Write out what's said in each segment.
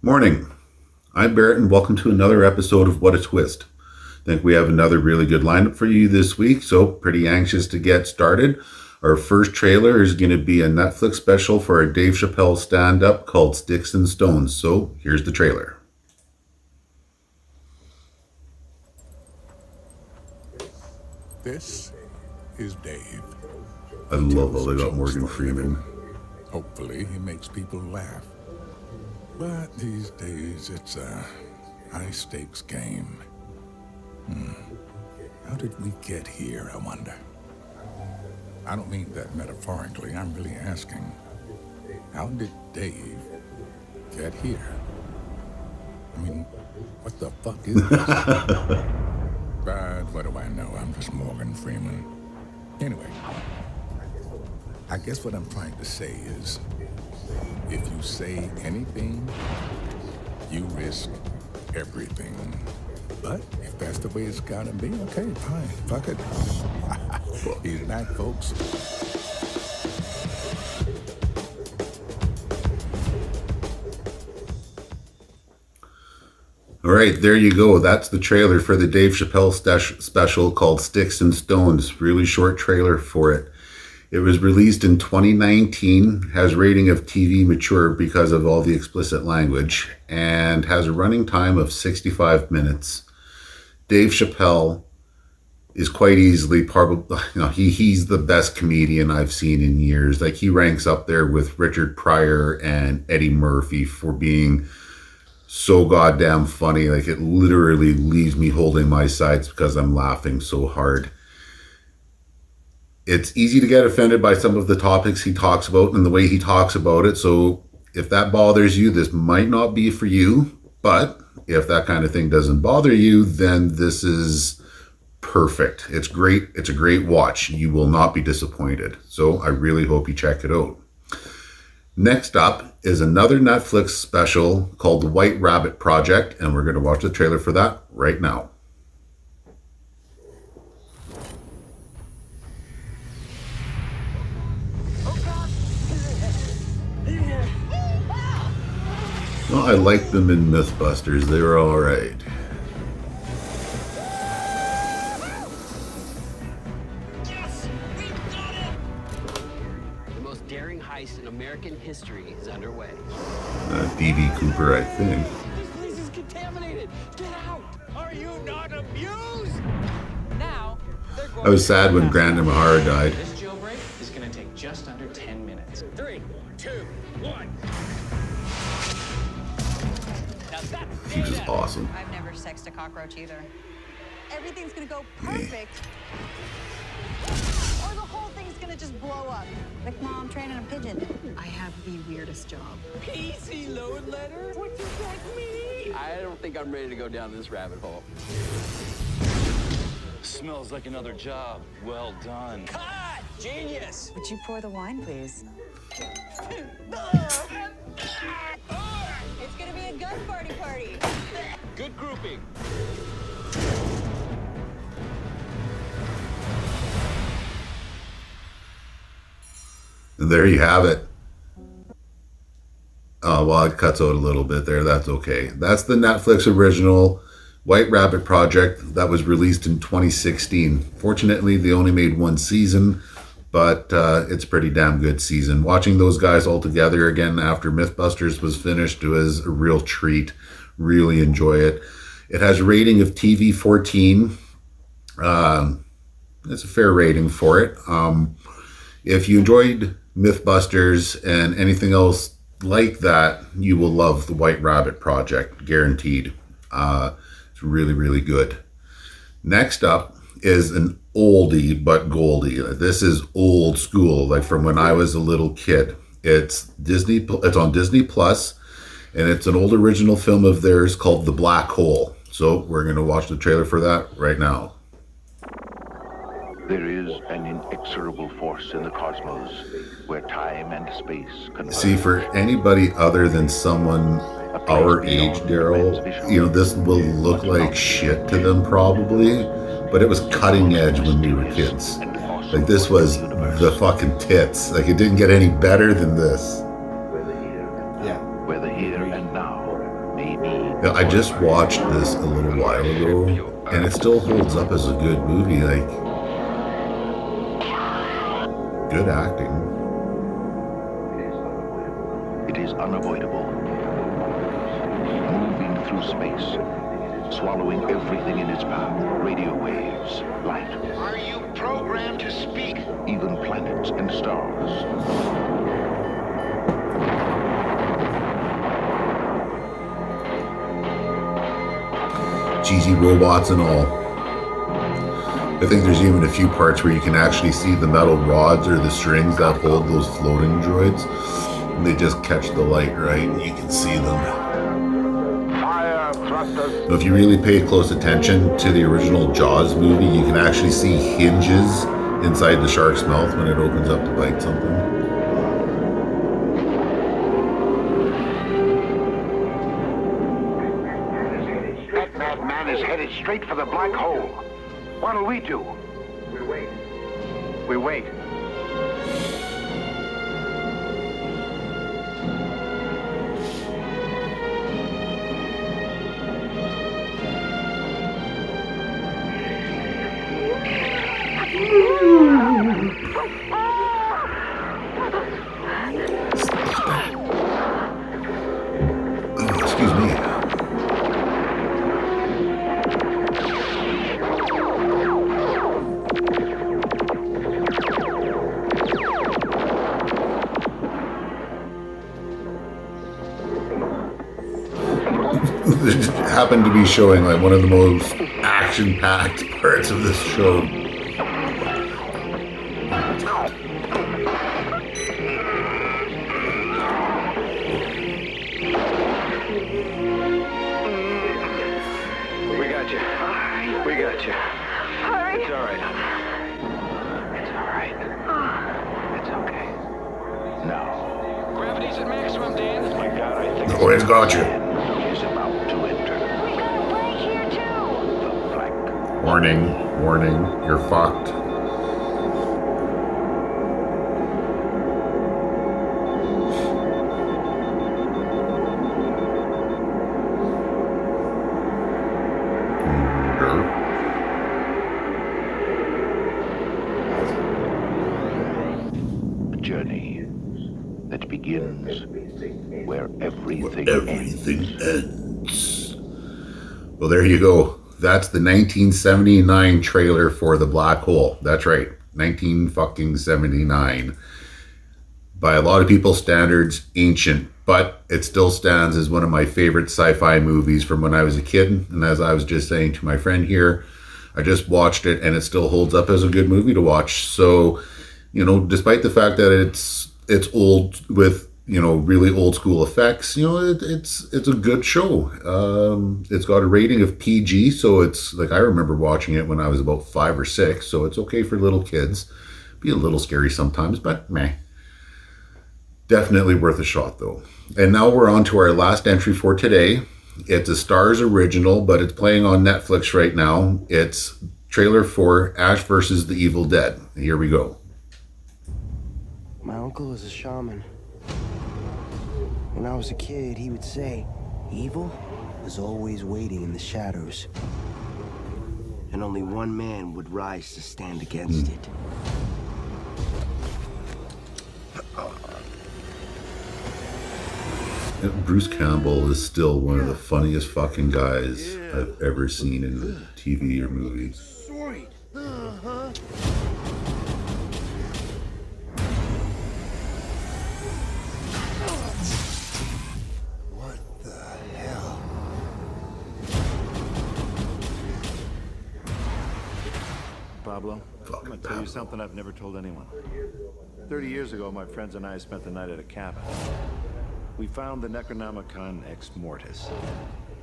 Morning. I'm Barrett and welcome to another episode of What a Twist. I think we have another really good lineup for you this week, so pretty anxious to get started. Our first trailer is going to be a Netflix special for our Dave Chapelle stand-up called Sticks and Stones. So here's the trailer. This is Dave. I love how they got Morgan Freeman. Hopefully he makes people laugh. But these days it's a high-stakes game. How did we get here, I wonder? I don't mean that metaphorically. I'm really asking, how did Dave get here? I mean, what the fuck is this? But what do I know? I'm just Morgan Freeman. Anyway, I guess what I'm trying to say is, if you say anything, you risk everything. But if that's the way it's gotta be, okay, fine, fuck it. He's back, folks. All right, there you go. That's the trailer for the Dave Chapelle special called Sticks and Stones. Really short trailer for it. It was released in 2019, has rating of TV mature because of all the explicit language, and has a running time of 65 minutes. Dave Chapelle is quite easily probably, he's the best comedian I've seen in years. Like, he ranks up there with Richard Pryor and Eddie Murphy for being so goddamn funny. Like, it literally leaves me holding my sides because I'm laughing so hard. It's easy to get offended by some of the topics he talks about and the way he talks about it. So if that bothers you, this might not be for you. But if that kind of thing doesn't bother you, then this is perfect. It's great. It's a great watch. You will not be disappointed. So I really hope you check it out. Next up is another Netflix special called The White Rabbit Project, and we're going to watch the trailer for that right now. Well, I liked them in Mythbusters. They were all right. Yes, we got it! The most daring heist in American history is underway. D.B. Cooper, I think. This place is contaminated. Get out! Are you not amused? Now, they're going I was sad when Grandma Mahara died. This jailbreak is going to take just under 10 minutes. 3, 2, 1. Now that's He was data. awesome. I've never sexed a cockroach either. Everything's gonna go perfect. Or the whole thing's gonna just blow up. Like Mom training a pigeon. I have the weirdest job. PC load letter? Would you like me? I don't think I'm ready to go down this rabbit hole. Smells like another job. Well done. Cut! Genius! Would you pour the wine, please? It's gonna be a gun party. Good grouping. And there you have it. Oh, well, it cuts out a little bit there. That's okay. That's the Netflix original White Rabbit Project that was released in 2016. Fortunately, they only made one season, but it's a pretty damn good season. Watching those guys all together again after Mythbusters was finished was a real treat. Really enjoy it. It has a rating of TV 14. It's a fair rating for it. If you enjoyed Mythbusters and anything else like that, you will love the White Rabbit Project, guaranteed. It's really, really good. Next up is an oldie but goldie. This is old school, like from when I was a little kid. It's on Disney Plus, and it's an old original film of theirs called The Black Hole. So we're going to watch the trailer for that right now. There is an inexorable force in the cosmos where time and space converge. See, for anybody other than someone our age, Daryl, this will look like shit to them probably, but it was cutting edge when we were kids. Like, this was the fucking tits. Like, it didn't get any better than this. Yeah. where the here and now may be. Yeah, I just watched this a little while ago, and it still holds up as a good movie. Like, good acting. It is unavoidable. Moving through space, swallowing everything in its path. Radio waves, light. Are you programmed to speak? Even planets and stars. Cheesy robots and all. I think there's even a few parts where you can actually see the metal rods or the strings that hold those floating droids. And they just catch the light right, and you can see them. Fire thrusters. Now, if you really pay close attention to the original Jaws movie, you can actually see hinges inside the shark's mouth when it opens up to bite something. That madman is headed straight for the black hole. What'll we do? We wait. We wait. Oh, excuse me. It happened to be showing like one of the most action-packed parts of this show. We got you. We got you. Hurry. It's all right. It's all right. It's okay. Now, Gravity's at maximum, Dan. My God, I think Oh, it's got you. is about to enter We got a break here too. the black. Warning, warning, you're fucked. A journey that begins where everything Everything ends. Well, there you go. That's the 1979 trailer for The Black Hole. That's right, 1979. By a lot of people's standards, ancient, but it still stands as one of my favorite sci-fi movies from when I was a kid. And as I was just saying to my friend here, I just watched it and it still holds up as a good movie to watch. So, you know, despite the fact that it's old with, you know, really old school effects, you know, it's a good show. It's got a rating of PG, so it's like, I remember watching it when I was about 5 or 6, so it's okay for little kids. Be a little scary sometimes, but meh. Definitely worth a shot though. And now we're on to our last entry for today. It's a Starz original, but it's playing on Netflix right now. It's trailer for Ash vs. the Evil Dead. Here we go. My uncle is a shaman. When I was a kid, he would say, evil is always waiting in the shadows. And only one man would rise to stand against it. Bruce Campbell is still one of the funniest fucking guys I've ever seen in TV or movies. Sweet. What the hell? Pablo, Fucking I'm gonna tell you Pablo. something I've never told anyone. 30 years ago, my friends and I spent the night at a cabin. We found the Necronomicon Ex Mortis,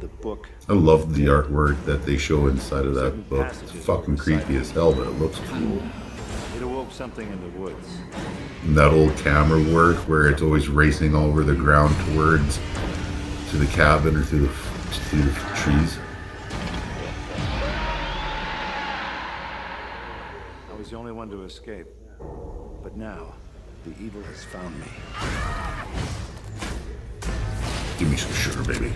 the book. I love the artwork that they show inside of that book. It's fucking creepy as hell, but it looks cool. It awoke something in the woods. And that old camera work where it's always racing over the ground towards to the cabin or through the trees. I was the only one to escape. But now, the evil has found me. Give me some sugar, baby.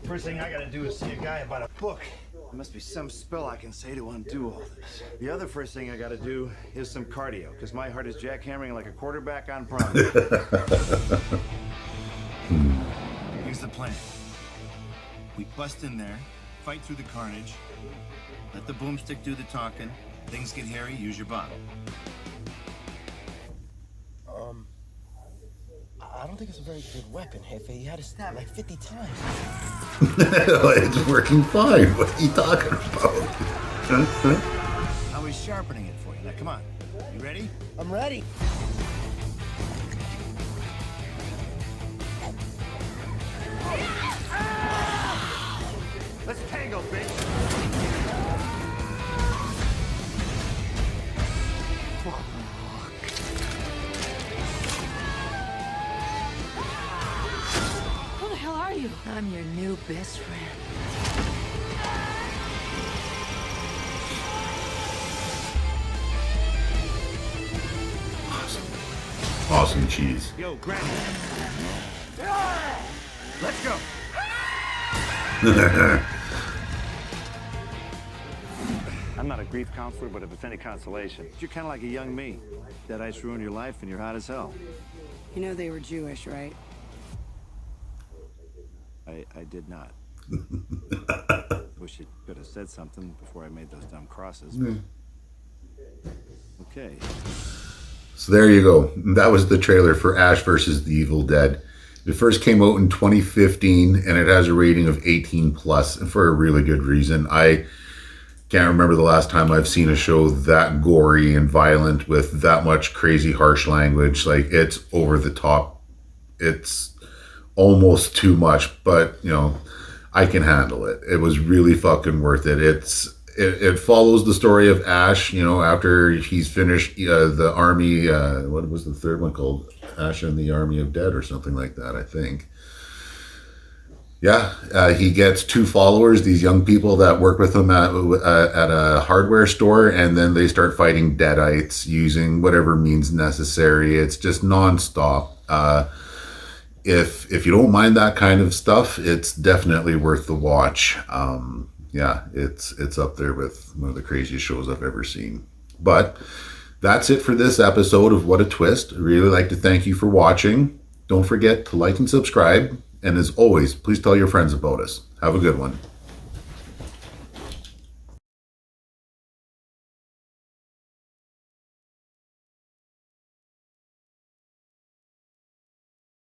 First thing I gotta do is see a guy about a book. There must be some spell I can say to undo all this. The other first thing I gotta do is some cardio, because my heart is jackhammering like a quarterback on prom. Here's the plan. We bust in there, fight through the carnage, let the boomstick do the talking. Things get hairy, use your bottle. I don't think it's a very good weapon, Hefe. You had to snap like 50 times. It's working fine. What are you talking about? I was sharpening it for you. Now, come on. You ready? I'm ready. Let's tango, bitch. Who the hell are you? I'm your new best friend. Awesome cheese. Yo, Granny. Let's go. I'm not a grief counselor, but if it's any consolation, you're kind of like a young me. That ice ruined your life, and you're hot as hell. You know they were Jewish, right? I did not. Wish you could have said something before I made those dumb crosses. Okay. So there you go. That was the trailer for Ash versus the Evil Dead. It first came out in 2015, and it has a rating of 18 plus, and for a really good reason. I can't remember the last time I've seen a show that gory and violent with that much crazy, harsh language. Like, it's over the top. It's almost too much, but, you know, I can handle it. It was really fucking worth it. It follows the story of Ash, you know, after he's finished the army, what was the third one called? Ash and the Army of Dead or something like that, I think. Yeah, he gets 2 followers, these young people that work with him at a hardware store, and then they start fighting deadites using whatever means necessary. It's just nonstop. If you don't mind that kind of stuff, it's definitely worth the watch. Yeah, it's up there with one of the craziest shows I've ever seen. But that's it for this episode of What a Twist. I really like to thank you for watching. Don't forget to like and subscribe. And as always, please tell your friends about us. Have a good one.